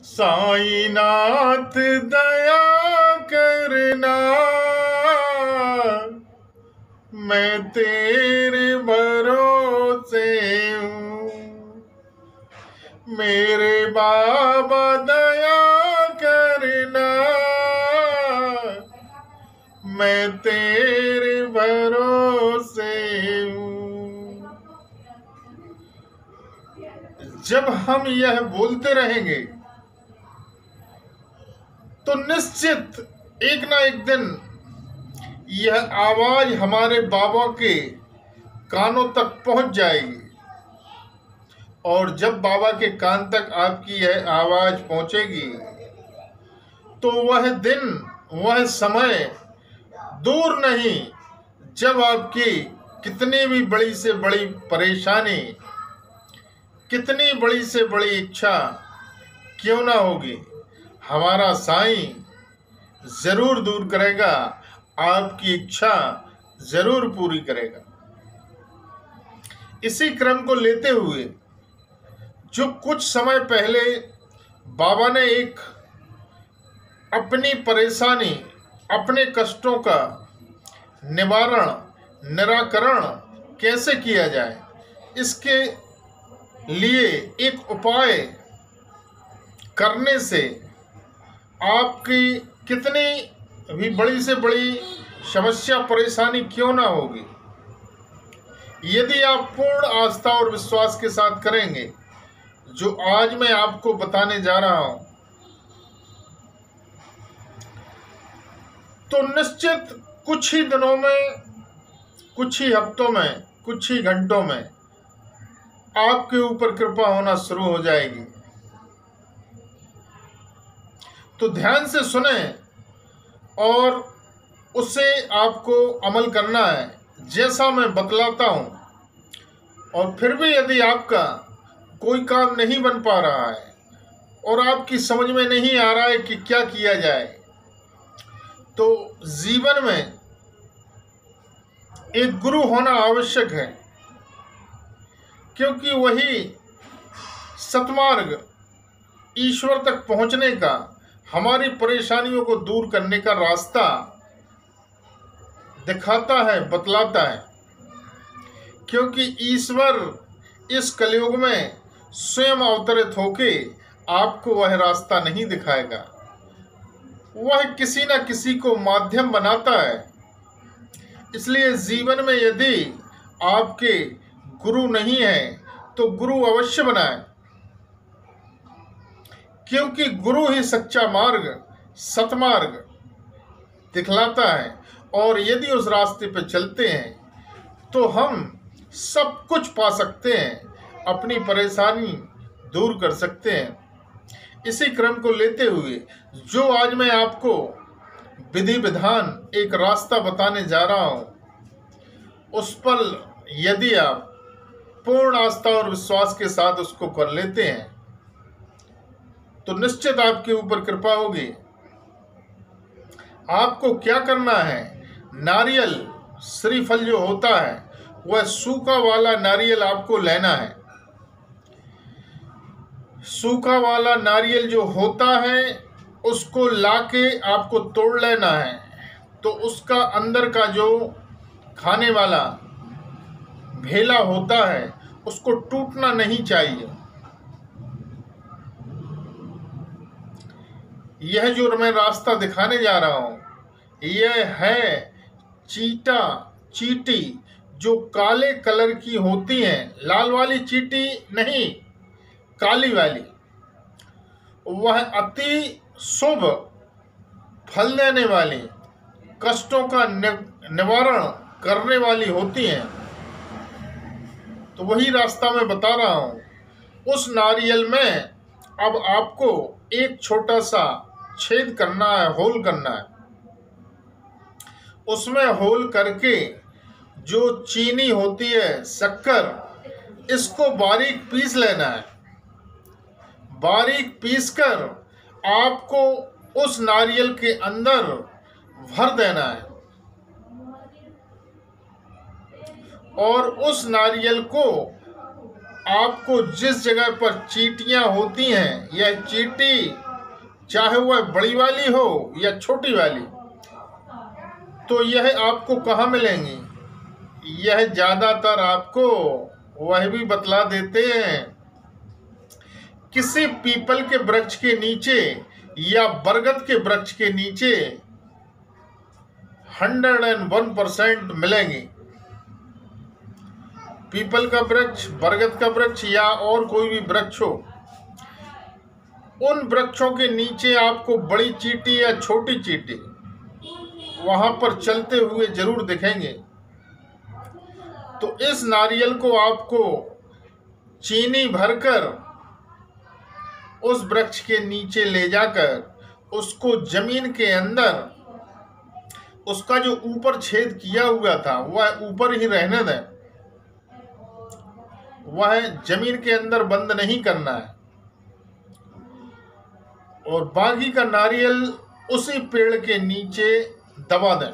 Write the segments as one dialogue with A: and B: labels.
A: साईनाथ दया करना, मैं तेरे भरोसे हूँ। मेरे बाबा दया करना, मैं तेरे भरोसे हूँ। जब हम यह बोलते रहेंगे तो निश्चित एक ना एक दिन यह आवाज हमारे बाबा के कानों तक पहुंच जाएगी। और जब बाबा के कान तक आपकी यह आवाज पहुंचेगी तो वह दिन, वह समय दूर नहीं जब आपकी कितनी भी बड़ी से बड़ी परेशानी, कितनी बड़ी से बड़ी इच्छा क्यों ना होगी, हमारा साईं जरूर दूर करेगा, आपकी इच्छा जरूर पूरी करेगा। इसी क्रम को लेते हुए जो कुछ समय पहले बाबा ने एक अपनी परेशानी, अपने कष्टों का निवारण, निराकरण कैसे किया जाए, इसके लिए एक उपाय करने से आपकी कितनी भी बड़ी से बड़ी समस्या, परेशानी क्यों ना होगी, यदि आप पूर्ण आस्था और विश्वास के साथ करेंगे जो आज मैं आपको बताने जा रहा हूं, तो निश्चित कुछ ही दिनों में, कुछ ही हफ्तों में, कुछ ही घंटों में आपके ऊपर कृपा होना शुरू हो जाएगी। तो ध्यान से सुने और उसे आपको अमल करना है जैसा मैं बतलाता हूं। और फिर भी यदि आपका कोई काम नहीं बन पा रहा है और आपकी समझ में नहीं आ रहा है कि क्या किया जाए, तो जीवन में एक गुरु होना आवश्यक है, क्योंकि वही सतमार्ग, ईश्वर तक पहुंचने का, हमारी परेशानियों को दूर करने का रास्ता दिखाता है, बतलाता है। क्योंकि ईश्वर इस कलयुग में स्वयं अवतरित होके आपको वह रास्ता नहीं दिखाएगा, वह किसी न किसी को माध्यम बनाता है। इसलिए जीवन में यदि आपके गुरु नहीं है तो गुरु अवश्य बनाए, क्योंकि गुरु ही सच्चा मार्ग, सतमार्ग दिखलाता है। और यदि उस रास्ते पर चलते हैं तो हम सब कुछ पा सकते हैं, अपनी परेशानी दूर कर सकते हैं। इसी क्रम को लेते हुए जो आज मैं आपको विधि विधान, एक रास्ता बताने जा रहा हूं, उस पर यदि आप पूर्ण आस्था और विश्वास के साथ उसको कर लेते हैं तो निश्चित आपके ऊपर कृपा होगी। आपको क्या करना है, नारियल, श्रीफल जो होता है वह सूखा वाला नारियल आपको लेना है। सूखा वाला नारियल जो होता है उसको लाके आपको तोड़ लेना है। तो उसका अंदर का जो खाने वाला भेला होता है उसको टूटना नहीं चाहिए। यह जो मैं रास्ता दिखाने जा रहा हूं, यह है चीटी जो काले कलर की होती हैं, लाल वाली चीटी नहीं, काली वाली। वह अति शुभ फल देने वाली, कष्टों का निवारण करने वाली होती हैं। तो वही रास्ता मैं बता रहा हूं। उस नारियल में अब आपको एक छोटा सा छेद करना है, होल करना है। उसमें होल करके जो चीनी होती है, शक्कर, इसको बारीक पीस लेना है। बारीक पीसकर आपको उस नारियल के अंदर भर देना है और उस नारियल को आपको जिस जगह पर चींटियां होती हैं, यह चींटी चाहे वह बड़ी वाली हो या छोटी वाली, तो यह आपको कहाँ मिलेंगी? यह ज़्यादातर आपको वह भी बतला देते हैं, किसी पीपल के वृक्ष के नीचे या बरगद के वृक्ष के नीचे 101% मिलेंगी। पीपल का वृक्ष, बरगद का वृक्ष या और कोई भी वृक्ष हो, उन वृक्षों के नीचे आपको बड़ी चींटी या छोटी चींटी वहां पर चलते हुए जरूर दिखेंगे। तो इस नारियल को आपको चीनी भरकर उस वृक्ष के नीचे ले जाकर उसको जमीन के अंदर, उसका जो ऊपर छेद किया हुआ था वह ऊपर ही रहने दें, वह जमीन के अंदर बंद नहीं करना है, और बाकी का नारियल उसी पेड़ के नीचे दबा दें।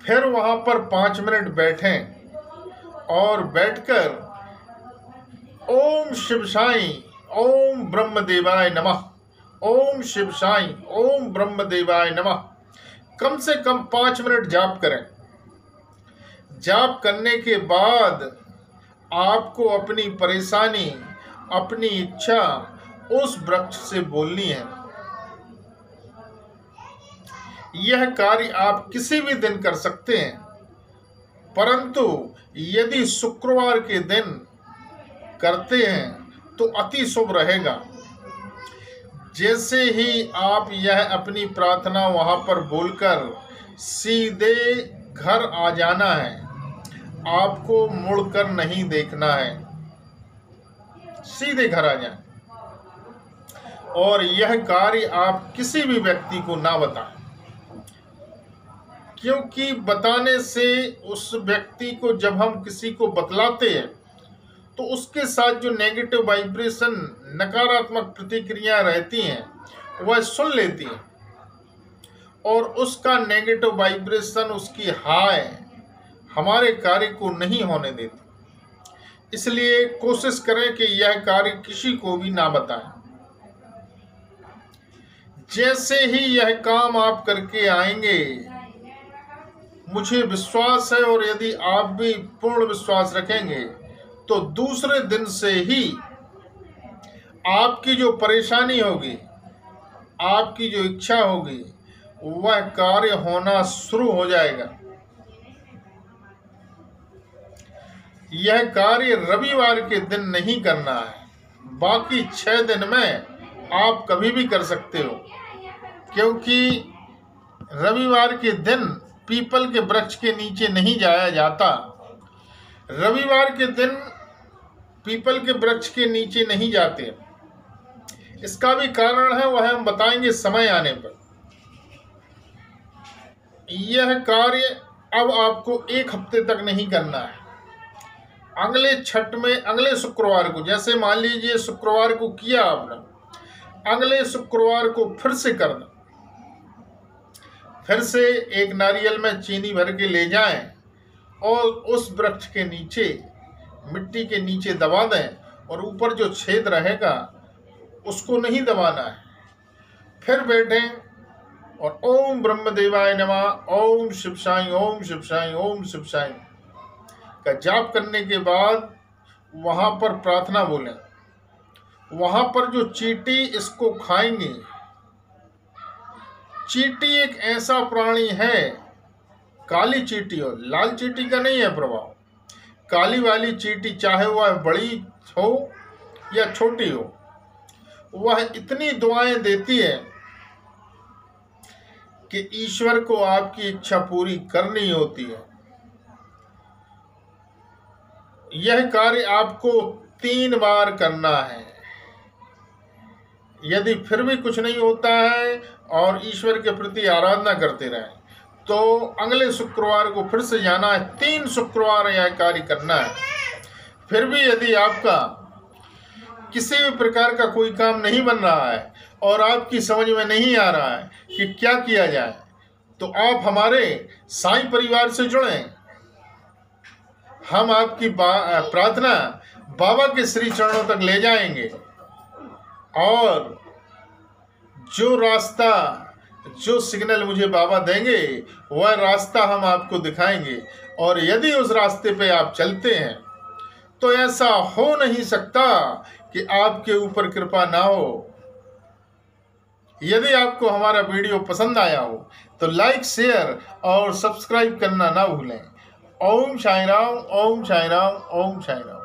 A: फिर वहां पर 5 मिनट बैठें और बैठकर ओम शिव साई ओम ब्रह्मदेवाय नमः, ओम शिव साई ओम ब्रह्मदेवाय नमः कम से कम 5 मिनट जाप करें। जाप करने के बाद आपको अपनी परेशानी, अपनी इच्छा उस वृक्ष से बोलनी है। यह कार्य आप किसी भी दिन कर सकते हैं, परंतु यदि शुक्रवार के दिन करते हैं तो अति शुभ रहेगा। जैसे ही आप यह अपनी प्रार्थना वहां पर बोलकर सीधे घर आ जाना है, आपको मुड़कर नहीं देखना है, सीधे घर आ जाएं। और यह कार्य आप किसी भी व्यक्ति को ना बताएं, क्योंकि बताने से उस व्यक्ति को, जब हम किसी को बतलाते हैं तो उसके साथ जो नेगेटिव वाइब्रेशन, नकारात्मक प्रतिक्रिया रहती हैं वह सुन लेती हैं और उसका नेगेटिव वाइब्रेशन, उसकी हाय हमारे कार्य को नहीं होने देती। इसलिए कोशिश करें कि यह कार्य किसी को भी ना बताएं। जैसे ही यह काम आप करके आएंगे, मुझे विश्वास है, और यदि आप भी पूर्ण विश्वास रखेंगे तो दूसरे दिन से ही आपकी जो परेशानी होगी, आपकी जो इच्छा होगी, वह कार्य होना शुरू हो जाएगा। यह कार्य रविवार के दिन नहीं करना है, बाकी 6 दिन में आप कभी भी कर सकते हो, क्योंकि रविवार के दिन पीपल के वृक्ष के नीचे नहीं जाया जाता। रविवार के दिन पीपल के वृक्ष के नीचे नहीं जाते। इसका भी कारण है, वह हम बताएंगे समय आने पर। यह कार्य अब आपको 1 हफ्ते तक नहीं करना है। अगले छठ में, अगले शुक्रवार को, जैसे मान लीजिए शुक्रवार को किया आपने, अगले शुक्रवार को फिर से करना। फिर से एक नारियल में चीनी भर के ले जाएं और उस वृक्ष के नीचे, मिट्टी के नीचे दबा दें, और ऊपर जो छेद रहेगा उसको नहीं दबाना है। फिर बैठें और ओम ब्रह्मदेवाय नमः, ओम शिव साई ओम शिव साई ओम शिव साई का जाप करने के बाद वहां पर प्रार्थना बोलें। वहां पर जो चींटी इसको खाएंगे, चींटी एक ऐसा प्राणी है, काली चींटी हो, लाल चींटी का नहीं है प्रभाव। काली वाली चींटी, चाहे वह बड़ी हो या छोटी हो, वह इतनी दुआएं देती है कि ईश्वर को आपकी इच्छा पूरी करनी होती है। यह कार्य आपको 3 बार करना है। यदि फिर भी कुछ नहीं होता है और ईश्वर के प्रति आराधना करते रहें, तो अगले शुक्रवार को फिर से जाना है। 3 शुक्रवार यह कार्य करना है। फिर भी यदि आपका किसी भी प्रकार का कोई काम नहीं बन रहा है और आपकी समझ में नहीं आ रहा है कि क्या किया जाए, तो आप हमारे साईं परिवार से जुड़ें। हम आपकी प्रार्थना बाबा के श्री चरणों तक ले जाएंगे और जो रास्ता, जो सिग्नल मुझे बाबा देंगे वह रास्ता हम आपको दिखाएंगे। और यदि उस रास्ते पे आप चलते हैं तो ऐसा हो नहीं सकता कि आपके ऊपर कृपा ना हो। यदि आपको हमारा वीडियो पसंद आया हो तो लाइक, शेयर और सब्सक्राइब करना ना भूलें। ओम साई राम, ओम साई राम, ओम साई राम।